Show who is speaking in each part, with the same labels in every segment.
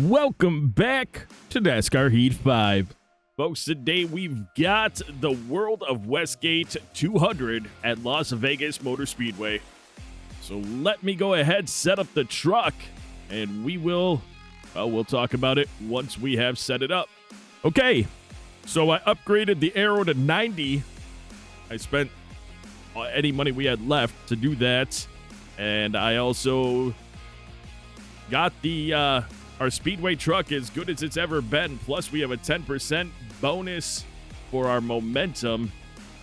Speaker 1: Welcome back to NASCAR Heat 5. Folks, today we've got the World of Westgate 200 at Las Vegas Motor Speedway. So let me go ahead, set up the truck, and we'll talk about it once we have set it up. Okay, so I upgraded the aero to 90. I spent any money we had left to do that. And I also got the our Speedway truck as good as it's ever been. Plus, we have a 10% bonus for our momentum.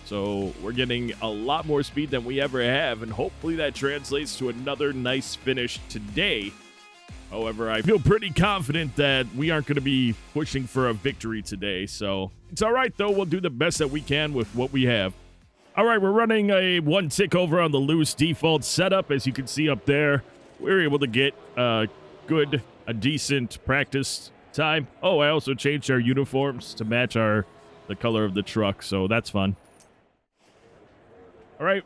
Speaker 1: So we're getting a lot more speed than we ever have. And hopefully that translates to another nice finish today. However, I feel pretty confident that we aren't going to be pushing for a victory today. So it's all right, though. We'll do the best that we can with what we have. All right, we're running a one tick over on the loose default setup. As you can see up there, we're able to get a decent practice time. Oh, I also changed our uniforms to match the color of the truck, so that's fun. All right,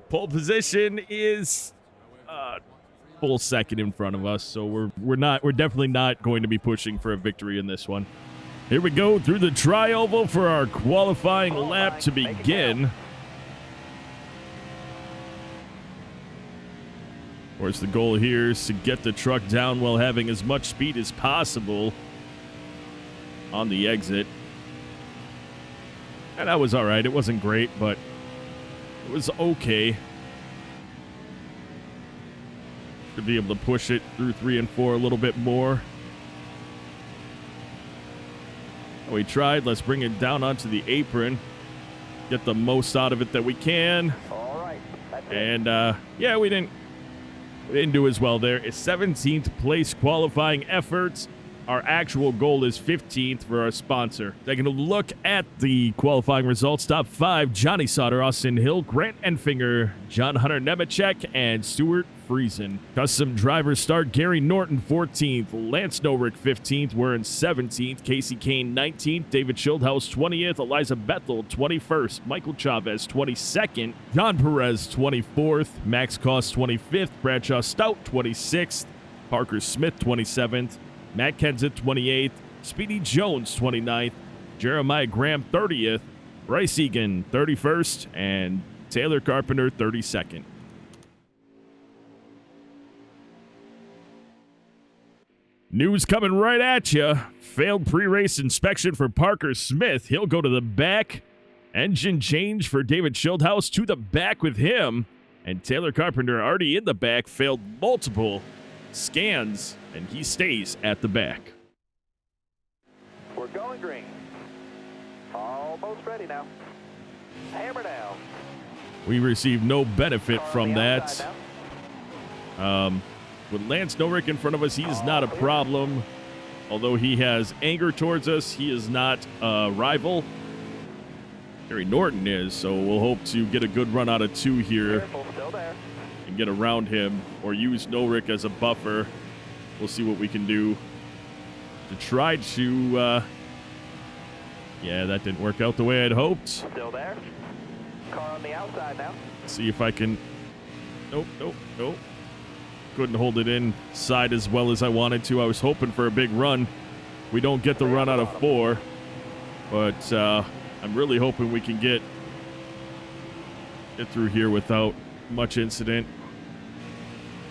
Speaker 1: pole position is full second in front of us, so we're definitely not going to be pushing for a victory in this one. Here we go through the tri-oval for our qualifying lap to begin. Of course, the goal here is to get the truck down while having as much speed as possible on the exit. And that was all right. It wasn't great, but it was okay. Should be able to push it through 3 and 4 a little bit more. We tried. Let's bring it down onto the apron. Get the most out of it that we can.
Speaker 2: All right.
Speaker 1: And, yeah, we didn't do as well there. It's 17th place qualifying efforts. Our actual goal is 15th for our sponsor. Taking a look at the qualifying results. Top 5, Johnny Sauter, Austin Hill, Grant Enfinger, John Hunter Nemechek, and Stuart Friesen. Custom driver start, Gary Norton 14th, Lance Noreck 15th, we're in 17th, Casey Kane 19th, David Schildhaus 20th, Eliza Bethel 21st, Michael Chavez 22nd, John Perez 24th, Max Koss 25th, Bradshaw Stout 26th, Parker Smith 27th, Matt Kenseth 28th, Speedy Jones 29th, Jeremiah Graham 30th, Bryce Egan 31st, and Taylor Carpenter 32nd. News coming right at you. Failed pre-race inspection for Parker Smith. He'll go to the back. Engine change for David Schildhaus to the back with him. And Taylor Carpenter already in the back. Failed multiple scans, and he stays at the back.
Speaker 2: We're going green. Almost ready now. Hammer down.
Speaker 1: We received no benefit from that. With Lance Noreck in front of us, he is not a problem. Although he has anger towards us, he is not a rival. Gary Norton is, so we'll hope to get a good run out of 2 here.
Speaker 2: Careful, still there.
Speaker 1: And get around him or use Noreck as a buffer. We'll see what we can do to try to, yeah, that didn't work out the way I'd hoped.
Speaker 2: Still there. Car on the outside now.
Speaker 1: See if I can, nope. Couldn't hold it inside as well as I wanted to. I was hoping for a big run. We don't get the run out of 4, but I'm really hoping we can get through here without much incident.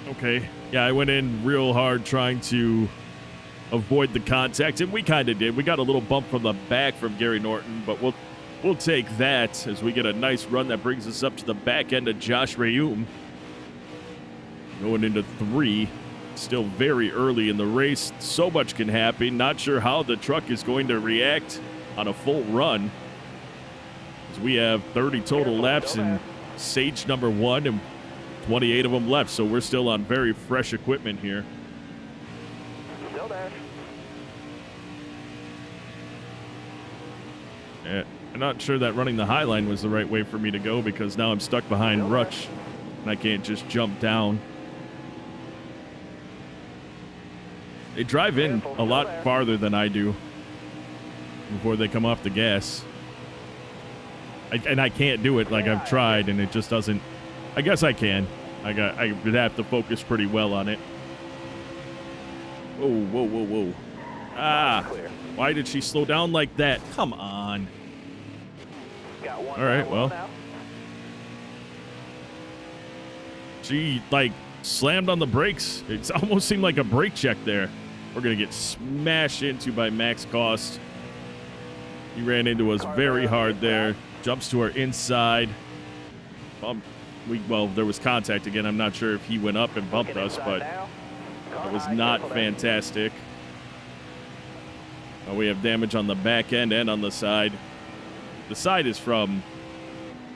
Speaker 1: Okay, yeah, I went in real hard trying to avoid the contact, and we kind of did. We got a little bump from the back from Gary Norton, but we'll take that as we get a nice run that brings us up to the back end of Josh Rayum. Going into 3, still very early in the race. So much can happen. Not sure how the truck is going to react on a full run. As we have 30 total laps in stage number 1 and 28 of them left. So we're still on very fresh equipment here.
Speaker 2: Still there.
Speaker 1: Yeah, I'm not sure that running the high line was the right way for me to go because now I'm stuck behind Rutsch and I can't just jump down. They drive in a lot farther than I do before they come off the gas. And I can't do it like I've tried, and it just doesn't. I guess I can. I would have to focus pretty well on it. Whoa, whoa, whoa, whoa. Ah,
Speaker 2: Clear.
Speaker 1: why did she slow down like that? Come on.
Speaker 2: Got one
Speaker 1: All right,
Speaker 2: down,
Speaker 1: well.
Speaker 2: one out.
Speaker 1: She, like, slammed on the brakes. It almost seemed like a brake check there. We're going to get smashed into by Max Cost. He ran into us very hard there. Jumps to our inside. Well, there was contact again. I'm not sure if he went up and bumped us, but it was not fantastic. We have damage on the back end and on the side. The side is from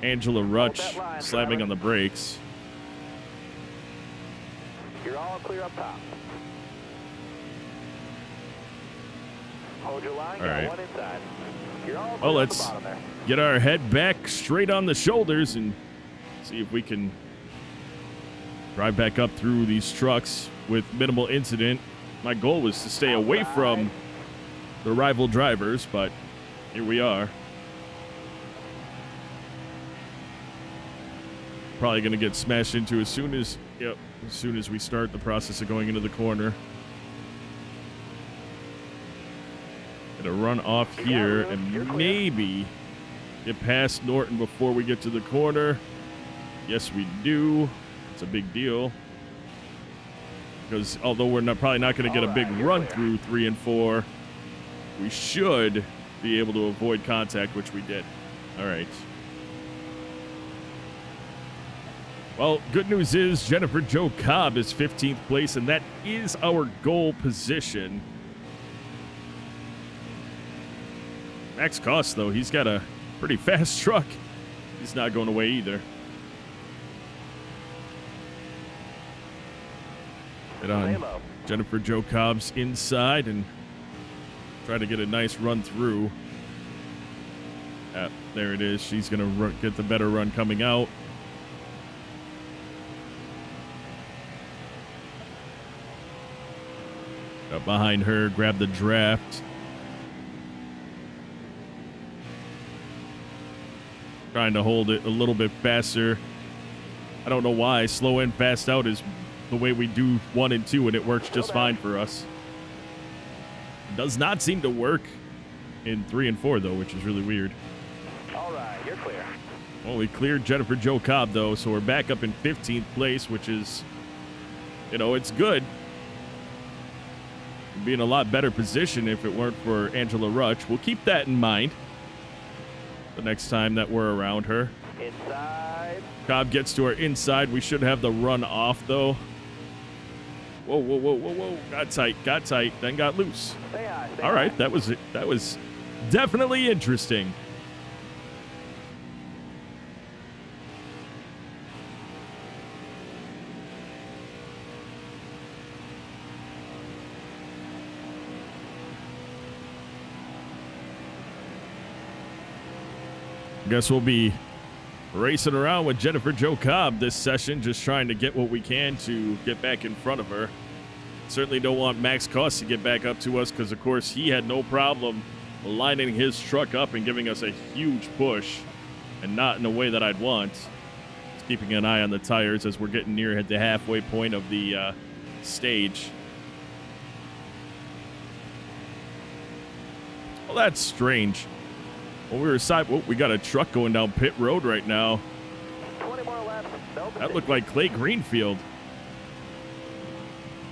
Speaker 1: Angela Rutch slamming on the brakes.
Speaker 2: You're all clear up top. Hold your line.
Speaker 1: All right.
Speaker 2: Got one inside. You're all
Speaker 1: Well,
Speaker 2: clear
Speaker 1: let's
Speaker 2: up the bottom there.
Speaker 1: get our head back straight on the shoulders and see if we can drive back up through these trucks with minimal incident. My goal was to stay away from the rival drivers, but here we are. Probably going to get smashed into as soon as we start the process of going into the corner. Gonna run off here and maybe get past Norton before we get to the corner. Yes, we do. It's a big deal. Because although we're probably not going to get a big run through 3 and 4, we should be able to avoid contact, which we did. All right. Well, good news is Jennifer Jo Cobb is 15th place, and that is our goal position. Max Cost, though, he's got a pretty fast truck. He's not going away either. Get on Jennifer Jo Cobb's inside and try to get a nice run through. There it is. She's going to get the better run coming out. Up behind her, grab the draft. Trying to hold it a little bit faster. I don't know why. Slow in, fast out is the way we do 1 and 2, and it works just fine for us. It does not seem to work in 3 and 4, though, which is really weird.
Speaker 2: All right, you're clear.
Speaker 1: Well, we cleared Jennifer Jo Cobb, though, so we're back up in 15th place, which is, it's good. We'd be in a lot better position if it weren't for Angela Rutch. We'll keep that in mind the next time that we're around her.
Speaker 2: Inside.
Speaker 1: Cobb gets to our inside. We should have the run off, though. Whoa, whoa, whoa, whoa, whoa. Got tight, then got loose.
Speaker 2: Stay high, stay
Speaker 1: All right,
Speaker 2: high.
Speaker 1: that was it. That was definitely interesting. Guess we'll be racing around with Jennifer Jo Cobb this session, just trying to get what we can to get back in front of her. Certainly don't want Max Cost to get back up to us because, of course, he had no problem lining his truck up and giving us a huge push, and not in a way that I'd want. Just keeping an eye on the tires as we're getting near the halfway point of the stage. Well, that's strange. Well, we got a truck going down pit road right now.
Speaker 2: 20 more laps. No
Speaker 1: That looked like Clay Greenfield.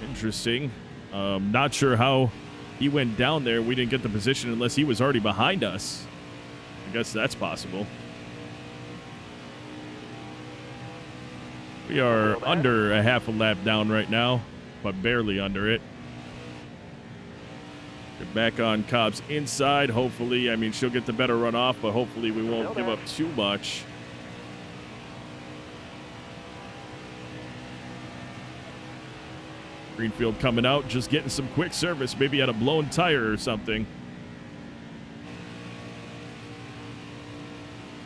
Speaker 1: Interesting. Not sure how he went down there. We didn't get the position unless he was already behind us. I guess that's possible. We are under a half a lap down right now, but barely under it. Get back on Cobb's inside, hopefully. I mean, she'll get the better run off, but hopefully we won't give up too much. Greenfield coming out, just getting some quick service, maybe had a blown tire or something.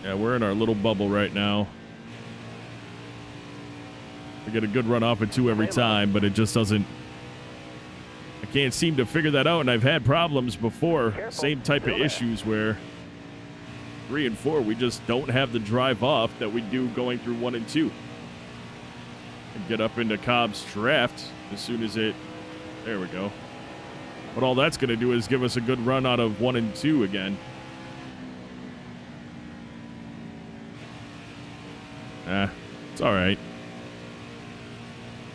Speaker 1: Yeah, we're in our little bubble right now. We get a good run off at 2 every time, but it just doesn't... I can't seem to figure that out, and I've had problems before.
Speaker 2: Careful.
Speaker 1: Same type of issues where 3 and 4, we just don't have the drive off that we do going through 1 and 2. And get up into Cobb's draft as soon as it... There we go. But all that's going to do is give us a good run out of 1 and 2 again. It's all right.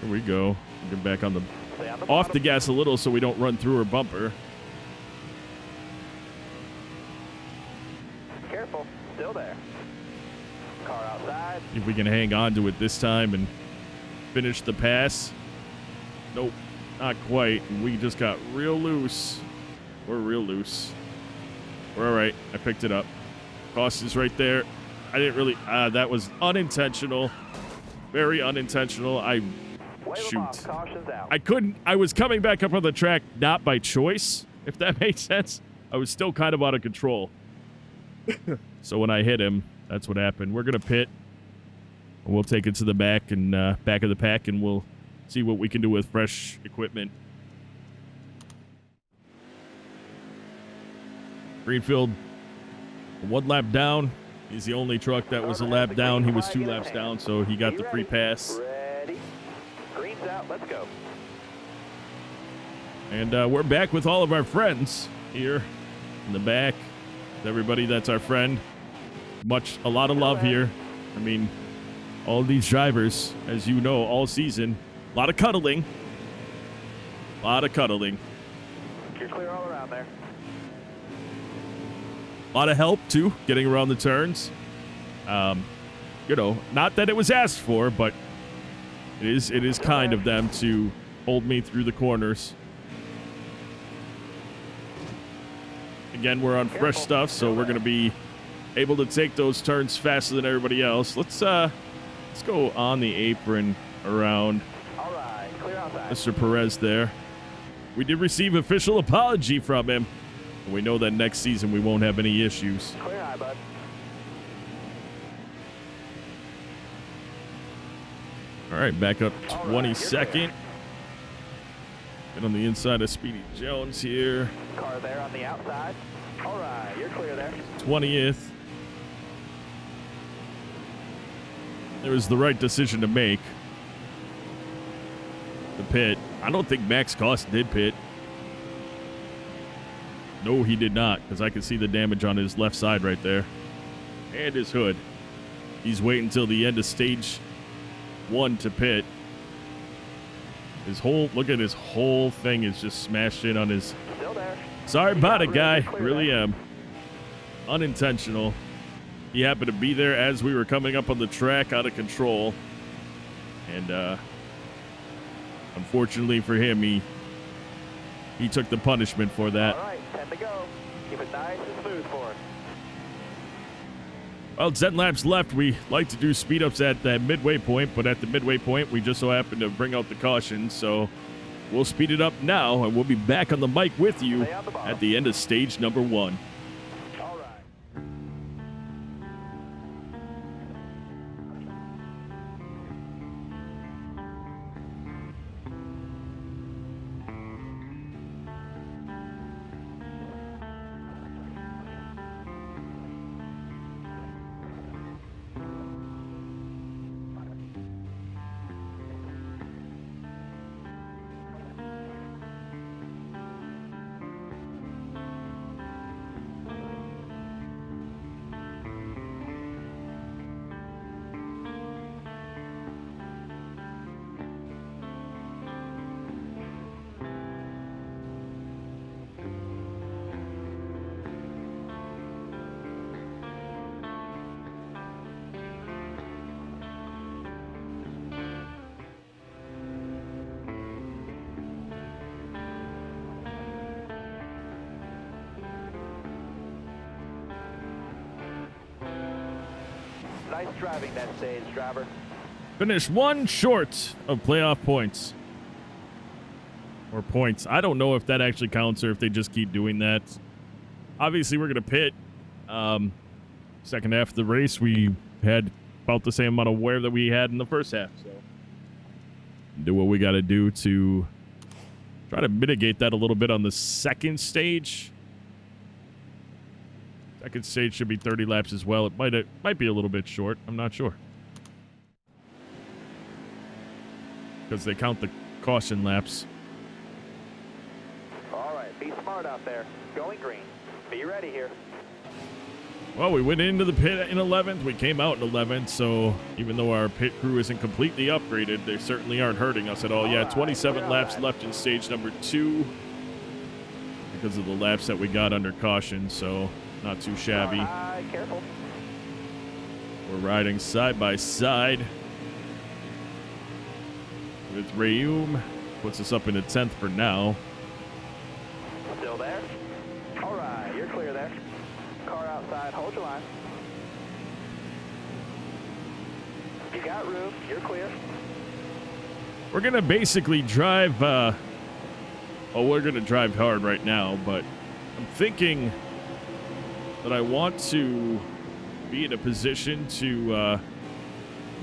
Speaker 1: Here we go. Get back on the off the gas a little so we don't run through her bumper.
Speaker 2: Careful. Still there. Car outside.
Speaker 1: See if we can hang on to it this time and finish the pass. Nope, not quite. We just got real loose. We're real loose. We're all right. I picked it up. Cost is right there. I didn't really. That was unintentional. Very unintentional. Shoot. I couldn't. I was coming back up on the track not by choice, if that made sense. I was still kind of out of control. So when I hit him, that's what happened. We're going to pit. We'll take it to the back and back of the pack, and we'll see what we can do with fresh equipment. Greenfield, 1 lap down. He's the only truck that was a lap down. He was 2 laps down, so he got the free pass.
Speaker 2: Ready. Green's out. Let's go.
Speaker 1: And we're back with all of our friends here in the back. Everybody that's our friend. A lot of love here. I mean, all these drivers, as you know, all season. A lot of cuddling. A lot of cuddling.
Speaker 2: You're clear all around there.
Speaker 1: A lot of help, too, getting around the turns. You know, not that it was asked for, but it is kind of them to hold me through the corners. Again, we're on fresh stuff, so we're going to be able to take those turns faster than everybody else. Let's go on the apron around
Speaker 2: All right. Clear outside.
Speaker 1: Mr. Perez there. We did receive official apology from him. And we know that next season we won't have any issues.
Speaker 2: Clear high, bud.
Speaker 1: All right, back up
Speaker 2: All right,
Speaker 1: 22nd. Get on the inside of Speedy Jones here.
Speaker 2: Car there on the outside. All right. You're clear there.
Speaker 1: 20th. It was the right decision to make. The pit. I don't think Max Cost did pit. No, he did not, because I can see the damage on his left side right there. And his hood. He's waiting until the end of stage 1 to pit. Look at his whole thing is just smashed in on his.
Speaker 2: Still there.
Speaker 1: Sorry about it, guy. Really am. Unintentional. He happened to be there as we were coming up on the track, out of control. And unfortunately for him, he took the punishment for that.
Speaker 2: All right. 10 to go. Keep it nice and smooth for him.
Speaker 1: Well, 10 laps left. We like to do speed ups at that midway point, but at the midway point, we just so happen to bring out the caution. So we'll speed it up now, and we'll be back on the mic with you at the end of stage number 1.
Speaker 2: All right. Nice driving that stage, driver.
Speaker 1: Finished 1 short of playoff points. Or points. I don't know if that actually counts or if they just keep doing that. Obviously, we're going to pit. Second half of the race, we had about the same amount of wear that we had in the first half. So, do what we got to do to try to mitigate that a little bit on the second stage. Second stage should be 30 laps as well. It might be a little bit short. I'm not sure. Because they count the caution laps.
Speaker 2: All right, Be smart out there. Going green. Be ready here.
Speaker 1: Well, we went into the pit in 11th. We came out in 11th, so even though our pit crew isn't completely upgraded, they certainly aren't hurting us at all. Yeah, 27 laps left in stage number 2 because of the laps that we got under caution, so not too shabby.
Speaker 2: Careful.
Speaker 1: We're riding side by side with Rayum. Puts us up into 10th for now.
Speaker 2: Still there? All right, you're clear there. Car outside, hold your line. You got room, you're clear.
Speaker 1: We're going to basically drive, we're going to drive hard right now, but I'm thinking that I want to be in a position to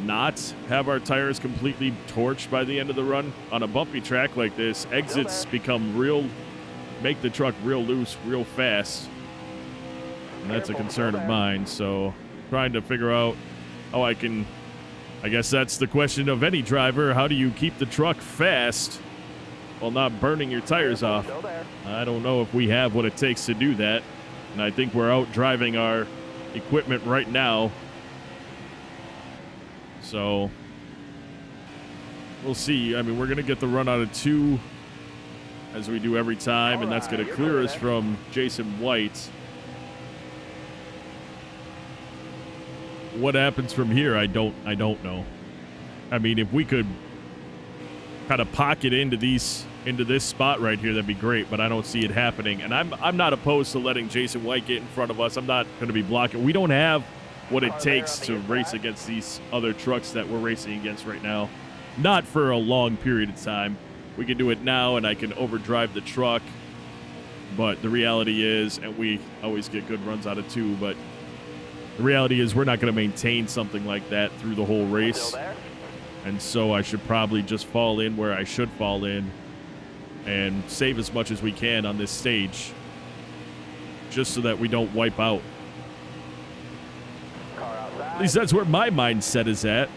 Speaker 1: not have our tires completely torched by the end of the run. On a bumpy track like this, exits become make the truck real loose, real fast. And that's a concern of mine, so trying to figure out how I guess that's the question of any driver. How do you keep the truck fast while not burning your tires off? I don't know if we have what it takes to do that. And I think we're out driving our equipment right now. So we'll see. I mean, we're going to get the run out of 2 as we do every time, and that's going to clear us from Jason White. What happens from here, I don't know. I mean, if we could kind of pocket into this spot right here, that'd be great, but I don't see it happening. And I'm not opposed to letting Jason White get in front of us. I'm not going to be blocking. We don't have what it takes to race against these other trucks that we're racing against right now. Not for a long period of time. We can do it now, and I can overdrive the truck. But the reality is, and we always get good runs out of 2, but the reality is we're not going to maintain something like that through the whole race. And so I should probably just fall in where I should fall in and save as much as we can on this stage, just so that we don't wipe out. At least that's where my mindset is at.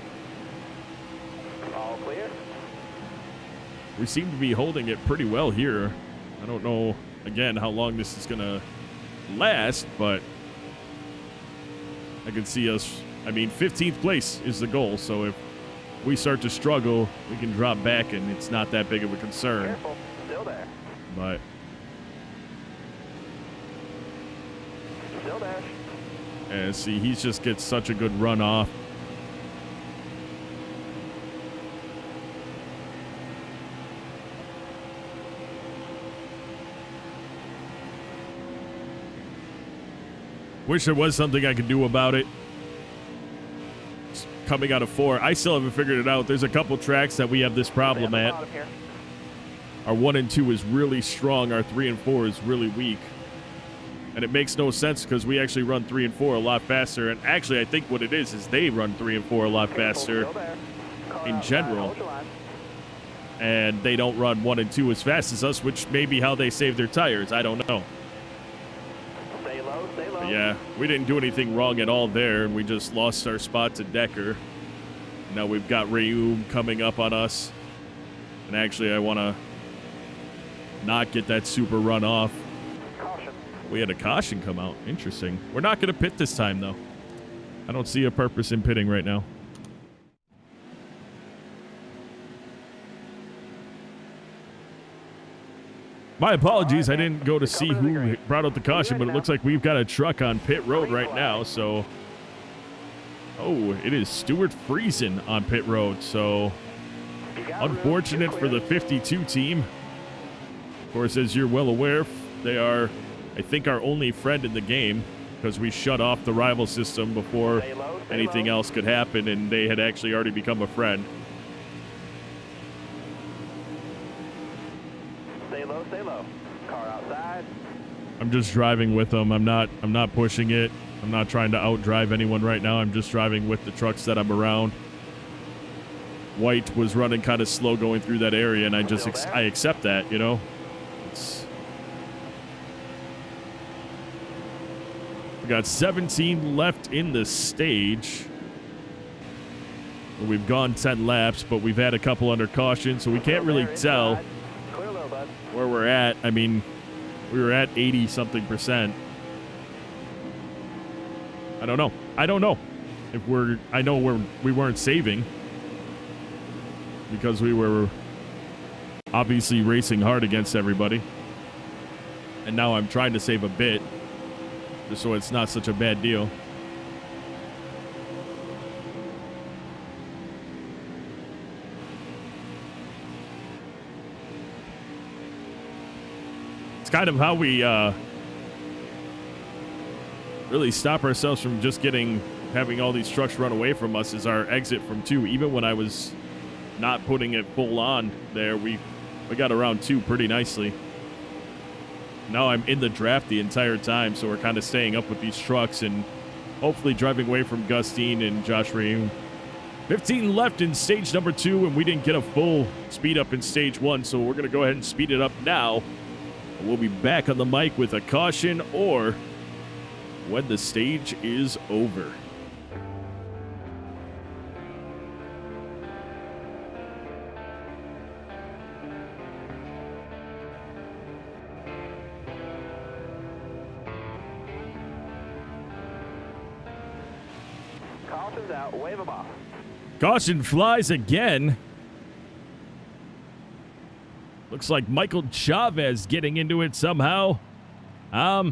Speaker 2: All clear.
Speaker 1: We seem to be holding it pretty well here. I don't know, again, how long this is going to last, but I can see us, I mean, 15th place is the goal, so if we start to struggle, we can drop back, and it's not that big of a concern.
Speaker 2: Careful. Still there.
Speaker 1: But
Speaker 2: Still there.
Speaker 1: and see, he just gets such a good run off. Wish there was something I could do about it. It's coming out of 4. I still haven't figured it out. There's a couple tracks that we have this problem at. Our 1 and 2 is really strong. Our 3 and 4 is really weak. And it makes no sense because we actually run 3 and 4 a lot faster. And actually, I think what it is they run 3 and 4 a lot faster in general. And they don't run 1 and 2 as fast as us, which may be how they save their tires. I don't know.
Speaker 2: Stay low, stay low.
Speaker 1: But yeah, we didn't do anything wrong at all there, and we just lost our spot to Decker. Now we've got Rayum coming up on us. And actually, I want to not get that super run off.
Speaker 2: Caution.
Speaker 1: We had a caution come out. Interesting. We're not going to pit this time, though. I don't see a purpose in pitting right now. My apologies. I didn't go to see who brought out the caution, but it looks like we've got a truck on pit road right now, so... Oh, it is Stuart Friesen on pit road, so... Unfortunate for the 52 team. Of course, as you're well aware, they are, I think, our only friend in the game, because we shut off the rival system before anything else could happen, and they had actually already become a friend.
Speaker 2: Stay low, stay low. Car outside.
Speaker 1: I'm just driving with them. I'm not pushing it. I'm not trying to outdrive anyone right now. I'm just driving with the trucks that I'm around. White was running kind of slow going through that area, and I accept that, you know. We got 17 left in the stage. We've gone 10 laps, but we've had a couple under caution, so we can't really tell where we're at. I mean, We were at 80-something%. I don't know. I don't know if I know we weren't saving because we were obviously racing hard against everybody. And now I'm trying to save a bit just so it's not such a bad deal. It's kind of how we really stop ourselves from just having all these trucks run away from us is our exit from 2. Even when I was not putting it full on there, we got around 2 pretty nicely. Now I'm in the draft the entire time, so we're kind of staying up with these trucks and hopefully driving away from Gustine and Josh Rayoum. 15 left in stage number 2, and we didn't get a full speed up in stage 1, so we're going to go ahead and speed it up now. We'll be back on the mic with a caution or when the stage is over.
Speaker 2: Caution's out. Wave them off.
Speaker 1: Caution flies again. Looks like Michael Chavez getting into it somehow. Yeah,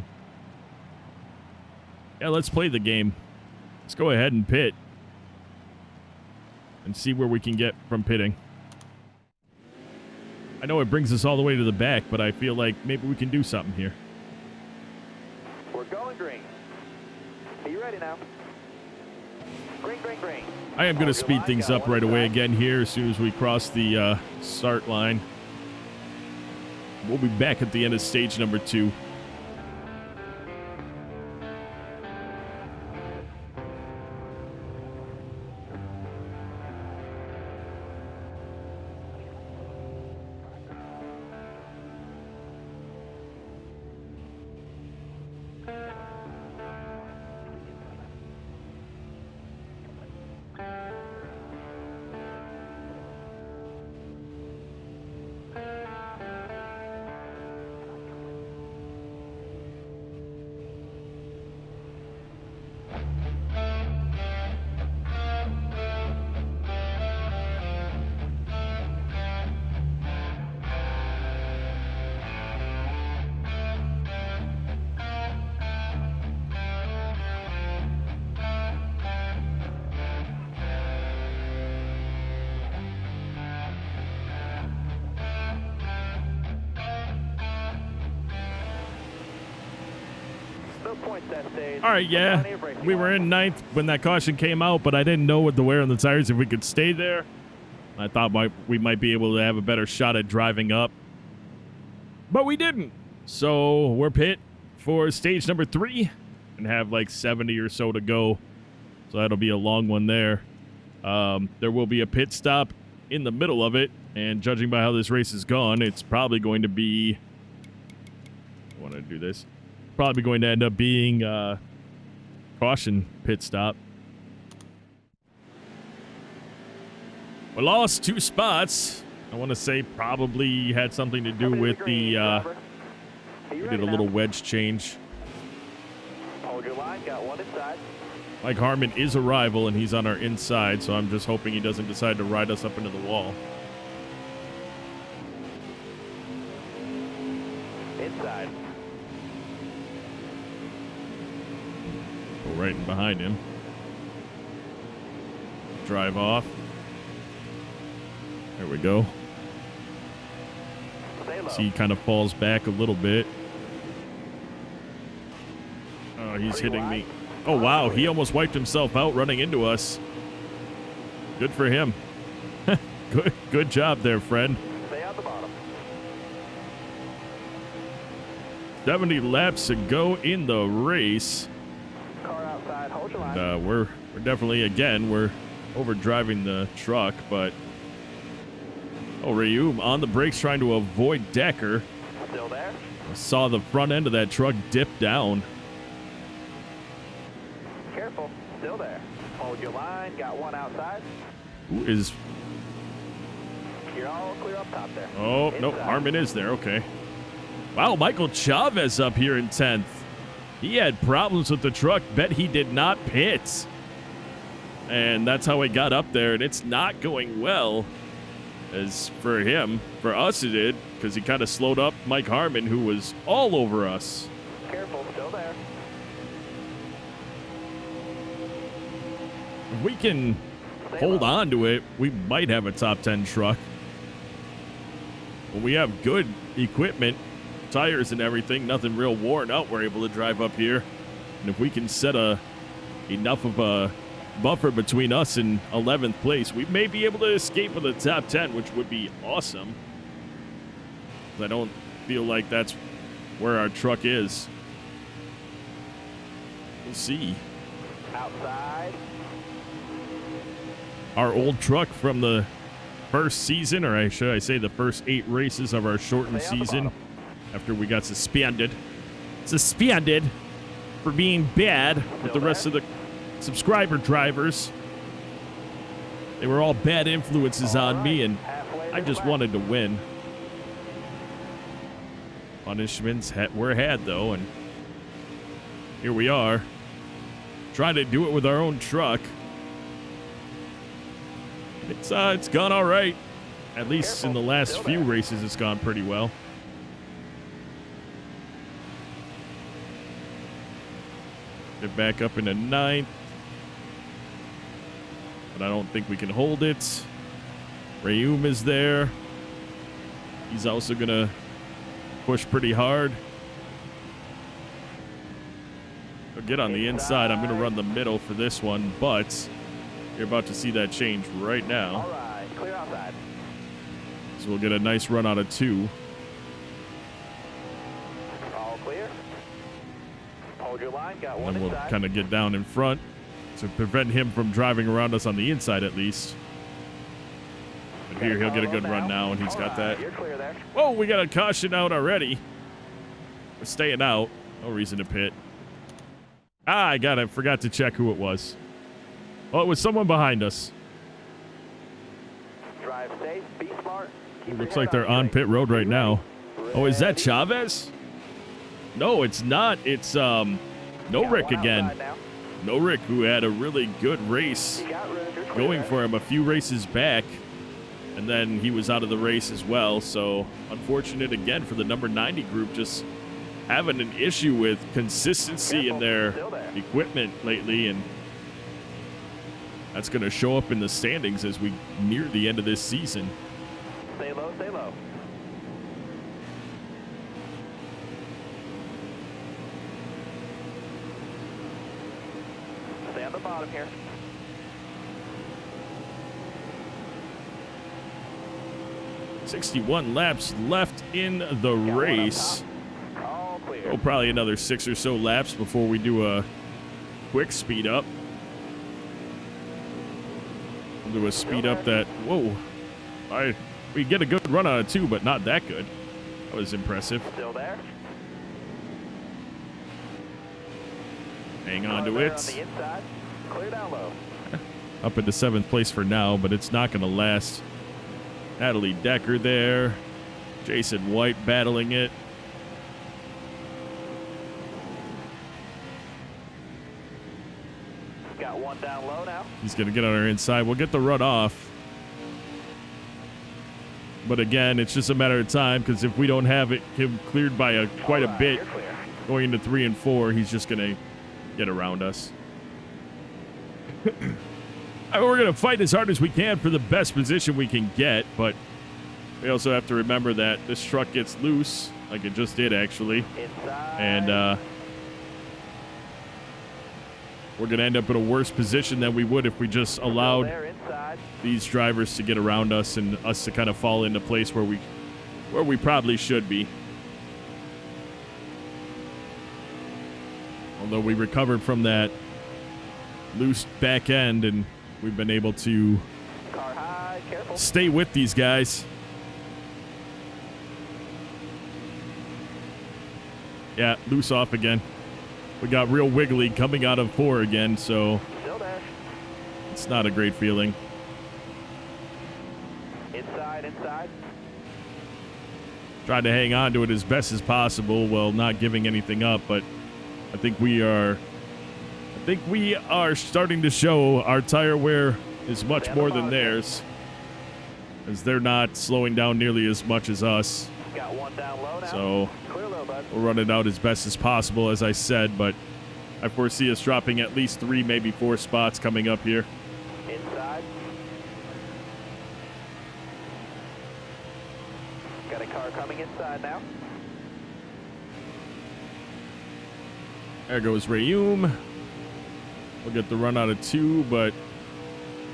Speaker 1: let's play the game. Let's go ahead and pit and see where we can get from pitting. I know it brings us all the way to the back, but I feel like maybe we can do something here.
Speaker 2: We're going green. Are you ready now? Green, green, green.
Speaker 1: I am going to speed things up right away again here as soon as we cross the start line. We'll be back at the end of stage number 2. All right, yeah, we were in 9th when that caution came out, but I didn't know with the wear on the tires if we could stay there. I thought we might be able to have a better shot at driving up, but we didn't. So we're pit for stage number 3 and have like 70 or so to go. So that'll be a long one there. There will be a pit stop in the middle of it, and judging by how this race has gone, it's probably going to be... I want to do this. Probably going to end up being caution pit stop. We lost 2 spots. I want to say probably had something to do with the we did a little wedge change.
Speaker 2: Hold your line, got one inside.
Speaker 1: Mike Harmon is a rival and he's on our inside, so I'm just hoping he doesn't decide to ride us up into the wall.
Speaker 2: Inside.
Speaker 1: Right in behind him. Drive off. There we go. See, he kind of falls back a little bit. Oh, he's hitting me. Oh, wow. He almost wiped himself out running into us. Good for him. Good job there, friend.
Speaker 2: Stay on the bottom.
Speaker 1: 70 laps to go in the race.
Speaker 2: Hold your line.
Speaker 1: And, we're definitely, again, we're overdriving the truck, but Rayoum on the brakes trying to avoid Decker.
Speaker 2: Still there?
Speaker 1: I saw the front end of that truck dip down.
Speaker 2: Careful. Still there. Hold your line. Got one outside.
Speaker 1: Who is...
Speaker 2: You're all clear up top there.
Speaker 1: Oh,
Speaker 2: Inside.
Speaker 1: no, Harmon is there. Okay. Wow, Michael Chavez up here in 10th. He had problems with the truck. Bet he did not pit. And that's how he got up there, and it's not going well. As for him, for us it did, because he kind of slowed up Mike Harmon, who was all over us.
Speaker 2: Careful, still there.
Speaker 1: If we can hold on to it, we might have a top 10 truck. When we have good equipment, tires and everything, nothing real worn out, we're able to drive up here. And if we can set enough of a buffer between us and 11th place, we may be able to escape with the top 10, which would be awesome. I don't feel like that's where our truck is. We'll see.
Speaker 2: Outside.
Speaker 1: Our old truck from the first season, or should I say the first 8 races of our shortened season after we got suspended for being bad with the rest of the subscriber drivers. They were all bad influences on me, and I just wanted to win. Punishments were had, though, and here we are, trying to do it with our own truck. It's gone all right. At least in the last few races, it's gone pretty well. Get back up into 9th. But I don't think we can hold it. Rayum is there. He's also going to push pretty hard. I'll get on the inside. I'm going to run the middle for this one, but you're about to see that change right now.
Speaker 2: All right, clear outside.
Speaker 1: So we'll get a nice run out of 2.
Speaker 2: All clear. Hold your line, got one
Speaker 1: And we'll
Speaker 2: inside.
Speaker 1: kind of get down in front to prevent him from driving around us on the inside at least. But here he'll get a good run now, and he's got that.
Speaker 2: You're clear there.
Speaker 1: Whoa, we got a caution out already. We're staying out. No reason to pit. I forgot to check who it was. Oh, it was someone behind us.
Speaker 2: Drive safe, be smart.
Speaker 1: It looks like they're on pit road right now. Oh, is that Chavez? No, it's not. It's Rick again. No Rick, who had a really good race going for him a few races back, and then he was out of the race as well. So unfortunate again for the number 90 group, just having an issue with consistency in their equipment lately, and that's going to show up in the standings as we near the end of this season.
Speaker 2: Stay low, stay low. Stay on the bottom here.
Speaker 1: .61 laps left in the race.
Speaker 2: All clear.
Speaker 1: Oh, probably another 6 or so laps before we do a quick speed up. We'll do a speed up that, whoa. We get a good run out of 2, but not that good. That was impressive.
Speaker 2: Still there.
Speaker 1: Hang on to
Speaker 2: On
Speaker 1: it.
Speaker 2: the inside. Clear down low.
Speaker 1: Up into 7th place for now, but it's not going to last. Natalie Decker there. Jason White battling it.
Speaker 2: Got one down low now.
Speaker 1: He's going to get on our inside. We'll get the run off. But again, it's just a matter of time, because if we don't have him cleared by quite a bit
Speaker 2: You're clear.
Speaker 1: going into 3 and 4, he's just going to get around us. We're going to fight as hard as we can for the best position we can get, but we also have to remember that this truck gets loose, like it just did actually,
Speaker 2: Inside.
Speaker 1: and we're going to end up in a worse position than we would if we just allowed
Speaker 2: There inside.
Speaker 1: these drivers to get around us and us to kind of fall into place where we probably should be. Although we recovered from that loose back end, and we've been able to
Speaker 2: Car high, careful.
Speaker 1: stay with these guys. Yeah, loose off again. We got real wiggly coming out of 4 again, so
Speaker 2: Still there.
Speaker 1: it's not a great feeling.
Speaker 2: Inside, inside.
Speaker 1: trying to hang on to it as best as possible while not giving anything up. But I think we are starting to show our tire wear is much more than theirs, as they're not slowing down nearly as much as us.
Speaker 2: Got one down low now.
Speaker 1: So
Speaker 2: Clear low, bud.
Speaker 1: we'll run it out as best as possible, as I said, but I foresee us dropping at least 3, maybe 4 spots coming up here.
Speaker 2: Inside. Got a car coming inside now.
Speaker 1: There goes Rayum. We'll get the run out of 2, but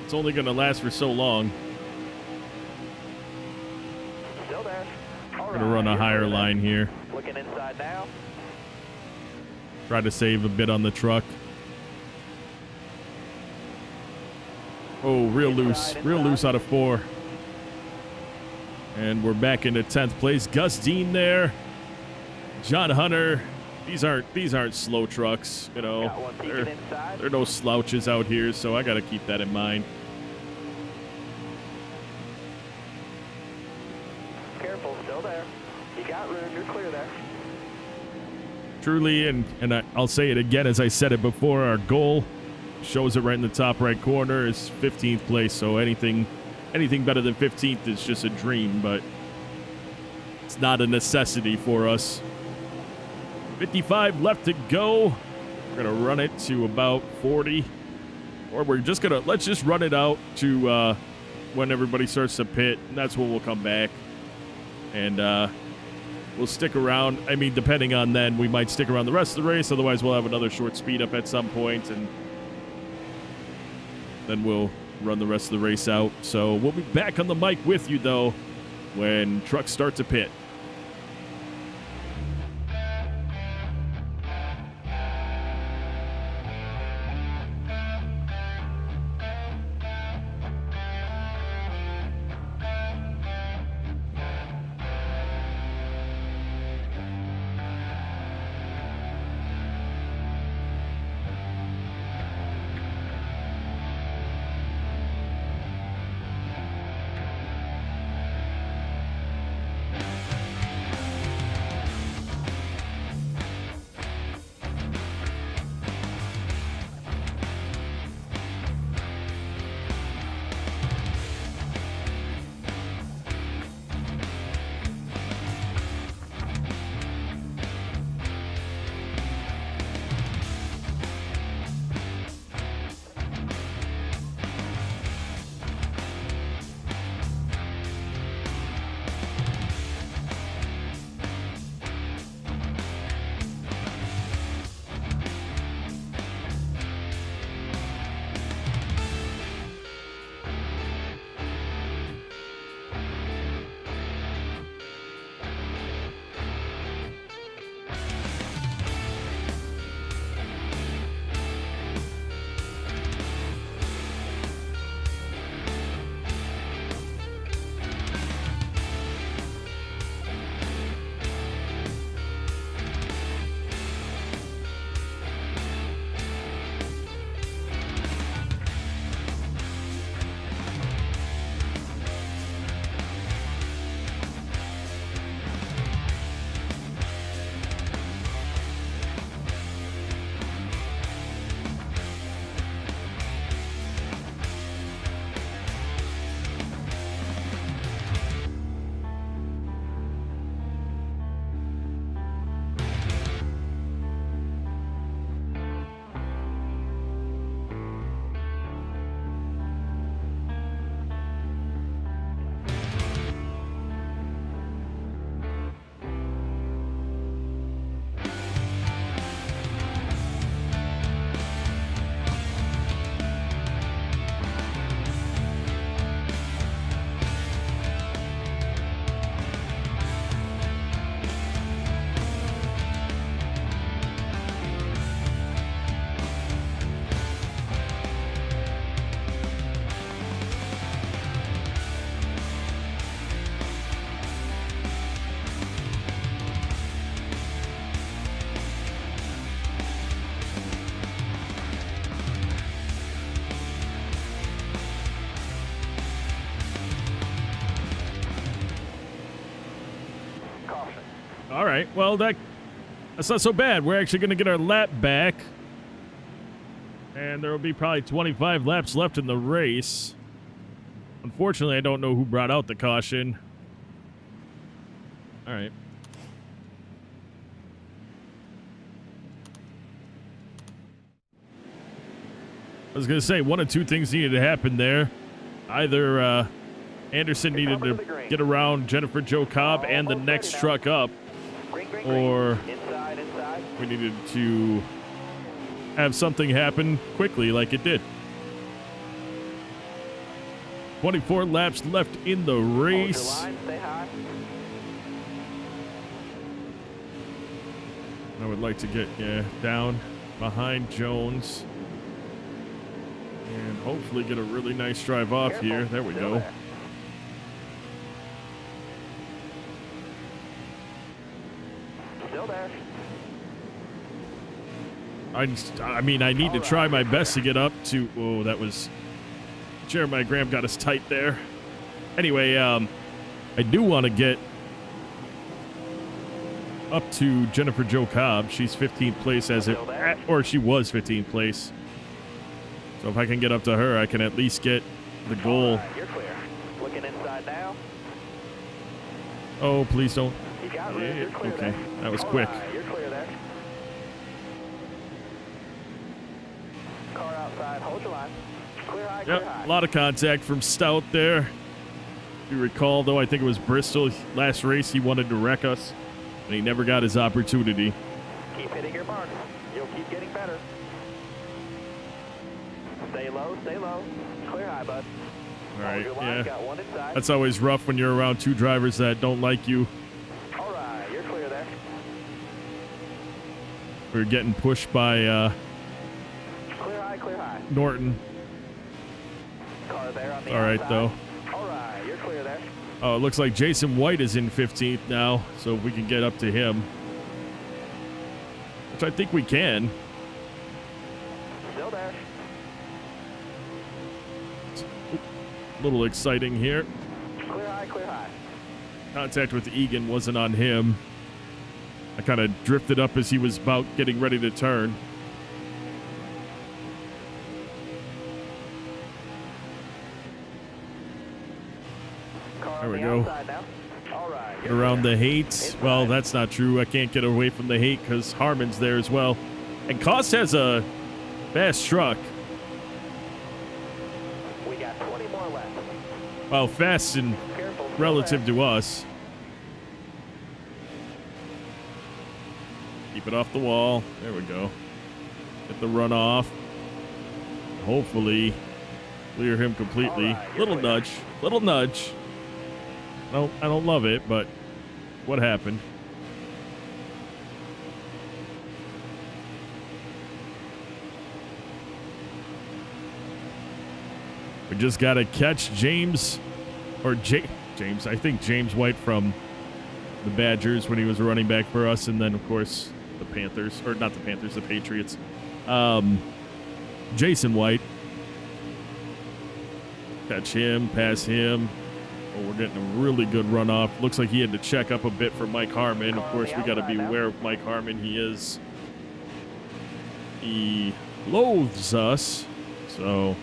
Speaker 1: it's only going to last for so long.
Speaker 2: Still there. All
Speaker 1: Going to run a higher line here.
Speaker 2: Looking inside now.
Speaker 1: Try to save a bit on the truck. Oh, real loose out of 4. And we're back into 10th place. Gus Dean there. John Hunter. These aren't slow trucks, you know.
Speaker 2: Got one peeking inside.
Speaker 1: There are no slouches out here, so I got to keep that in mind.
Speaker 2: Careful, still there. You got room, you're clear there.
Speaker 1: Truly, and I'll say it again as I said it before, our goal shows it right in the top right corner is 15th place, so anything better than 15th is just a dream, but it's not a necessity for us. 55 left to go. We're gonna run it to about 40, or let's just run it out to when everybody starts to pit, and that's when we'll come back, and we'll stick around. I mean, depending on then, we might stick around the rest of the race. Otherwise, we'll have another short speed up at some point, and then we'll run the rest of the race out. So we'll be back on the mic with you, though, when trucks start to pit. All right. Well, that's not so bad. We're actually going to get our lap back. And there will be probably 25 laps left in the race. Unfortunately, I don't know who brought out the caution. All right. I was going to say, one of two things needed to happen there. Either Anderson needed to get around Jennifer Jo Cobb and the next truck up, or we needed to have something happen quickly like it did. 24 laps left in the race. I would like to get down behind Jones and hopefully get a really nice drive off here. There we go.
Speaker 2: Still there.
Speaker 1: I mean, I need to try my best to get up to... Oh, that was... Jeremiah Graham got us tight there. Anyway, I do want to get up to Jennifer Jo Cobb. She's 15th place or she was 15th place. So if I can get up to her, I can at least get the goal.
Speaker 2: Right, you're clear. Looking inside now.
Speaker 1: Oh, please don't.
Speaker 2: You got rid. You're clear
Speaker 1: Okay,
Speaker 2: there.
Speaker 1: that was quick.
Speaker 2: Right, you're clear there. Car outside. Hold your line. Clear high, clear
Speaker 1: Yep,
Speaker 2: high.
Speaker 1: a lot of contact from Stout there. If you recall, though, I think it was Bristol. Last race, he wanted to wreck us, and he never got his opportunity.
Speaker 2: Keep hitting your marks. You'll keep getting better. Stay low, stay low. Clear high, bud.
Speaker 1: All right,
Speaker 2: Hold your line.
Speaker 1: yeah.
Speaker 2: Got one inside.
Speaker 1: That's always rough when you're around two drivers that don't like you.
Speaker 2: All right, you're clear there.
Speaker 1: We're getting pushed by
Speaker 2: Clear high,
Speaker 1: Norton.
Speaker 2: car there on the
Speaker 1: All right,
Speaker 2: outside.
Speaker 1: though.
Speaker 2: All right, you're clear there.
Speaker 1: Oh, it looks like Jason White is in 15th now, so if we can get up to him, which I think we can.
Speaker 2: Still there.
Speaker 1: A little exciting here.
Speaker 2: Clear high, clear high.
Speaker 1: Contact with Egan wasn't on him. I kind of drifted up as he was about getting ready to turn.
Speaker 2: Car
Speaker 1: There
Speaker 2: on
Speaker 1: we
Speaker 2: the
Speaker 1: go.
Speaker 2: outside now. All right.
Speaker 1: Get around the hate. Well, that's not true. I can't get away from the hate because Harmon's there as well. And Cost has a fast truck.
Speaker 2: We got 20 more left.
Speaker 1: Well, fast and
Speaker 2: Careful. still
Speaker 1: relative
Speaker 2: there.
Speaker 1: to us. Keep it off the wall. There we go. Get the run off. Hopefully clear him completely.
Speaker 2: All right, you're
Speaker 1: Little
Speaker 2: clear.
Speaker 1: nudge. Little nudge. No, I don't love it, but what happened? We just got to catch James, or James, I think James White from the Badgers when he was running back for us, and then, of course, the Panthers, or not the Panthers, the Patriots. Jason White. Catch him, pass him. Oh, we're getting a really good run off. Looks like he had to check up a bit for Mike Harmon. Of course, we got to be aware of Mike Harmon. He loathes us. So,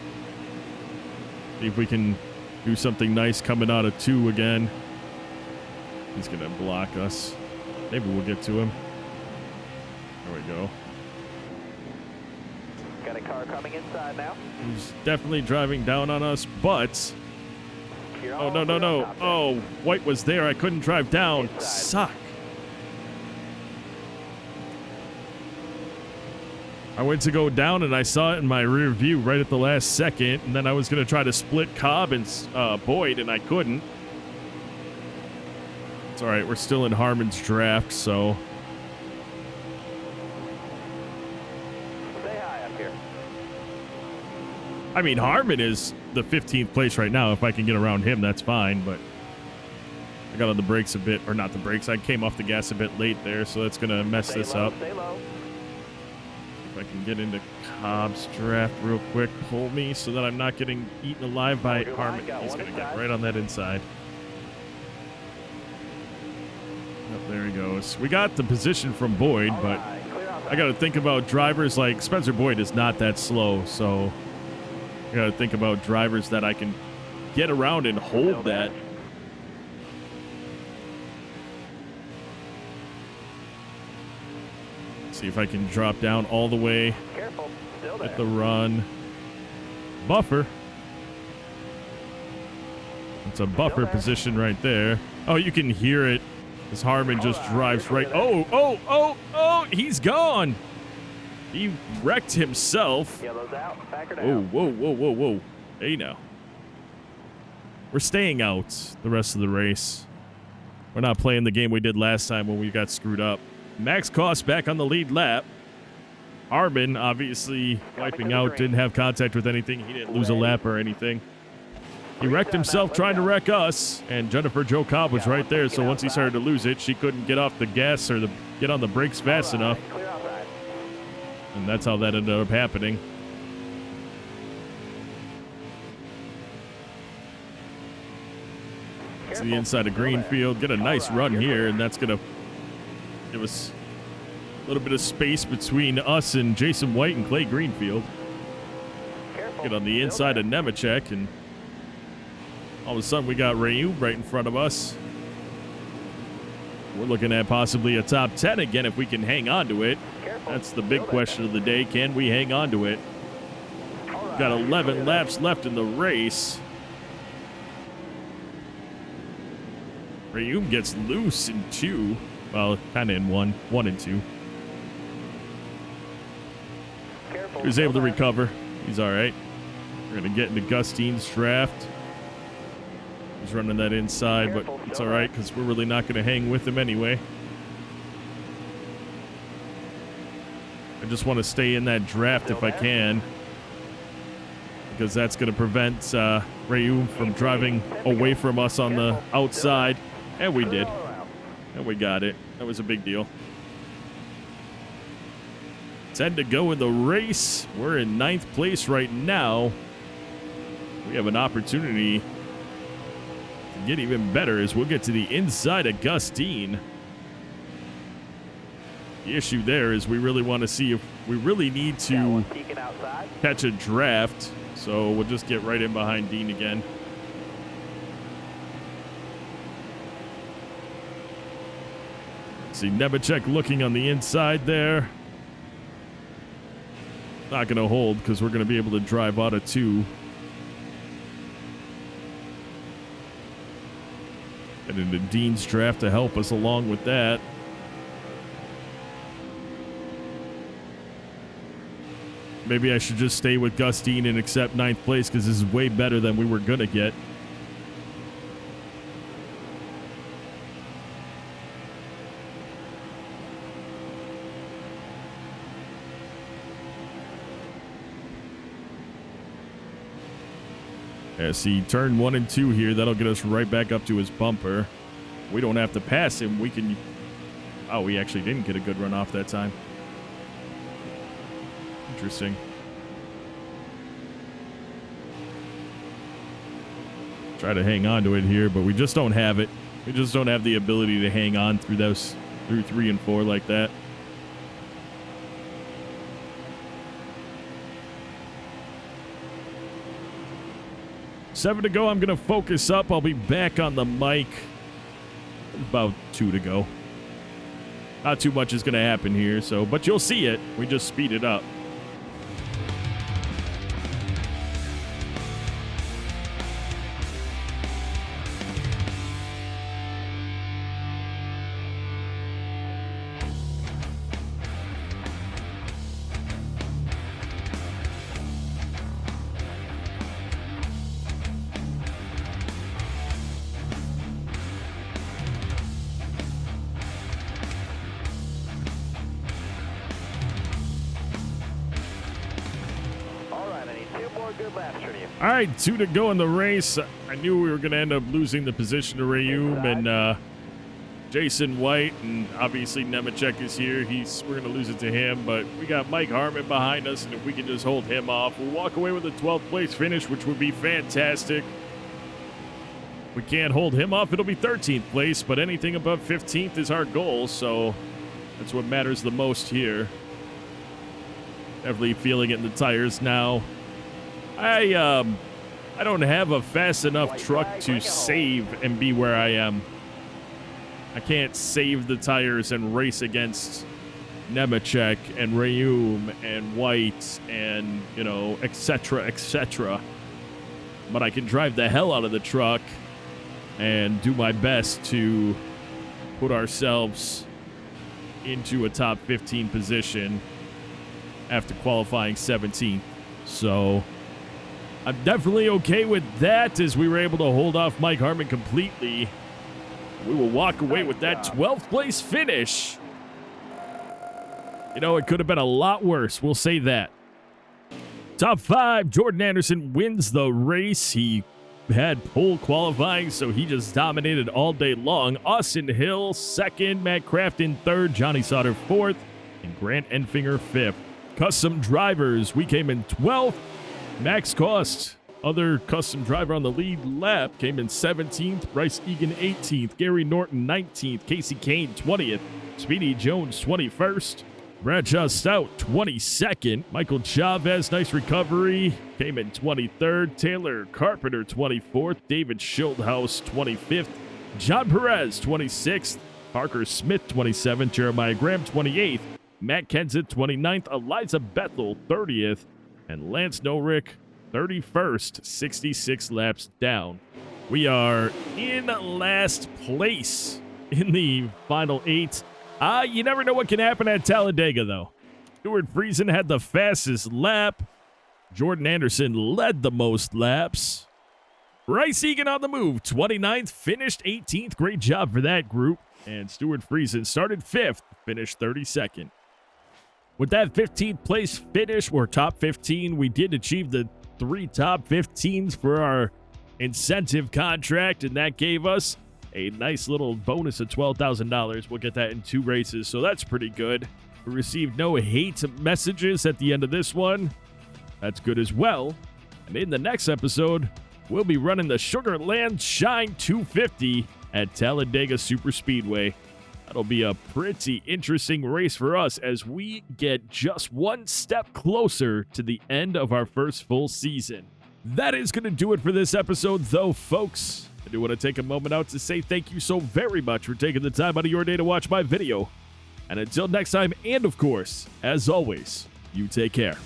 Speaker 1: see if we can do something nice coming out of 2 again. He's going to block us. Maybe we'll get to him. There we go.
Speaker 2: Got a car coming inside now.
Speaker 1: He's definitely driving down on us, but...
Speaker 2: You're
Speaker 1: Oh,
Speaker 2: all
Speaker 1: no, no,
Speaker 2: clear
Speaker 1: no.
Speaker 2: on top there.
Speaker 1: Oh, White was there. I couldn't drive down.
Speaker 2: Inside.
Speaker 1: Suck. I went to go down, and I saw it in my rear view right at the last second, and then I was going to try to split Cobb and Boyd, and I couldn't. It's all right. We're still in Harmon's draft, so...
Speaker 2: Stay high up here.
Speaker 1: I mean, Harmon is the 15th place right now. If I can get around him, that's fine, but I got on the brakes a bit, or not the brakes. I came off the gas a bit late there, so that's going to mess
Speaker 2: Stay
Speaker 1: this
Speaker 2: low,
Speaker 1: up.
Speaker 2: Stay low.
Speaker 1: If I can get into Cobb's draft real quick, pull me so that I'm not getting eaten alive by
Speaker 2: Hold your line,
Speaker 1: Harmon.
Speaker 2: got
Speaker 1: He's
Speaker 2: one
Speaker 1: going to get
Speaker 2: inside.
Speaker 1: right on that inside. Yep, There he goes. We got the position from Boyd,
Speaker 2: All
Speaker 1: but
Speaker 2: right, clear outside.
Speaker 1: I got to think about drivers like Spencer Boyd is not that slow, so I got to think about drivers that I can get around and hold that. See if I can drop down all the way
Speaker 2: Careful, still there.
Speaker 1: at the run. Buffer. It's a buffer position right there. Oh, you can hear it as Harmon just drives right. Oh, he's gone. He wrecked himself.
Speaker 2: Yellow's out, back her
Speaker 1: Oh,
Speaker 2: down.
Speaker 1: whoa. Hey, now. We're staying out the rest of the race. We're not playing the game we did last time when we got screwed up. Max Koss back on the lead lap. Harmon obviously wiping out, didn't have contact with anything. He didn't lose a lap or anything. He wrecked himself trying to wreck us, and Jennifer Jo Cobb was right there, so once he started to lose it, she couldn't get off the gas or get on the brakes fast enough,
Speaker 2: Clear outside.
Speaker 1: and that's how that ended up happening. To the inside of Greenfield, get a nice run here, and that's going to give us a little bit of space between us and Jason White and Clay Greenfield.
Speaker 2: Careful,
Speaker 1: Get on the inside of Nemechek, and all of a sudden we got Rayu right in front of us. We're looking at possibly a top 10 again if we can hang on to it. That's the big question of the day. Can we hang on to it? We've got 11 laps left in the race. Rayu gets loose in 2. Well, kind of in 1 and 2. He was able to recover. He's all right. We're going to get into Gustine's draft. He's running that inside, but it's all right because we're really not going to hang with him anyway. I just want to stay in that draft if I can, because that's going to prevent Rayu from driving away from us on the outside. And we did. And we got it. That was a big deal. 10 to go in the race. We're in 9th place right now. We have an opportunity to get even better as we'll get to the inside of Gustine. The issue there is we really want to see if we really need to catch a draft. So we'll just get right in behind Dean again. See Nemechek looking on the inside there. Not going to hold because we're going to be able to drive out of 2. Get into Dean's draft to help us along with that. Maybe I should just stay with Gustine and accept 9th place because this is way better than we were going to get. Yeah, see, turn 1 and 2 here. That'll get us right back up to his bumper. We don't have to pass him. We can... Oh, we actually didn't get a good run off that time. Interesting. Try to hang on to it here, but we just don't have it. We just don't have the ability to hang on through 3 and 4 like that. Seven to go. I'm going to focus up. I'll be back on the mic. About 2 to go. Not too much is going to happen here, but you'll see it. We just speed it up. All right, 2 to go in the race. I knew we were going to end up losing the position to Rayum and Jason White, and obviously Nemechek is here. We're going to lose it to him, but we got Mike Harmon behind us, and if we can just hold him off, we'll walk away with a 12th place finish, which would be fantastic. we can't hold him off. It'll be 13th place, but anything above 15th is our goal, so that's what matters the most here. Definitely feeling it in the tires now. I don't have a fast enough truck to save and be where I am. I can't save the tires and race against Nemechek and Rayum and White and, you know, etc., etc. But I can drive the hell out of the truck and do my best to put ourselves into a top 15 position after qualifying 17th. So I'm definitely okay with that, as we were able to hold off Mike Harmon completely. We will walk away with that 12th place finish. You know, it could have been a lot worse. We'll say that. Top 5, Jordan Anderson wins the race. He had pole qualifying, so he just dominated all day long. Austin Hill, 2nd. Matt Crafton, 3rd. Johnny Sauter, 4th. And Grant Enfinger, 5th. Custom drivers, we came in 12th. Max Cost, other custom driver on the lead lap, came in 17th. Bryce Egan, 18th. Gary Norton, 19th. Casey Kane, 20th. Speedy Jones, 21st. Bradshaw Stout, 22nd. Michael Chavez, nice recovery, came in 23rd. Taylor Carpenter, 24th. David Schildhaus, 25th. John Perez, 26th. Parker Smith, 27th. Jeremiah Graham, 28th. Matt Kenseth, 29th. Eliza Bethel, 30th. And Lance Norick, 31st, 66 laps down. We are in last place in the final 8. You never know what can happen at Talladega, though. Stuart Friesen had the fastest lap. Jordan Anderson led the most laps. Bryce Egan on the move, 29th, finished 18th. Great job for that group. And Stuart Friesen started 5th, finished 32nd. With that 15th place finish, or top 15, we did achieve the 3 top 15s for our incentive contract, and that gave us a nice little bonus of $12,000. We'll get that in 2 races, so that's pretty good. We received no hate messages at the end of this one. That's good as well. And in the next episode, we'll be running the Sugarland Shine 250 at Talladega Superspeedway. That'll be a pretty interesting race for us as we get just one step closer to the end of our first full season. That is going to do it for this episode, though, folks. I do want to take a moment out to say thank you so very much for taking the time out of your day to watch my video. And until next time, and of course, as always, you take care.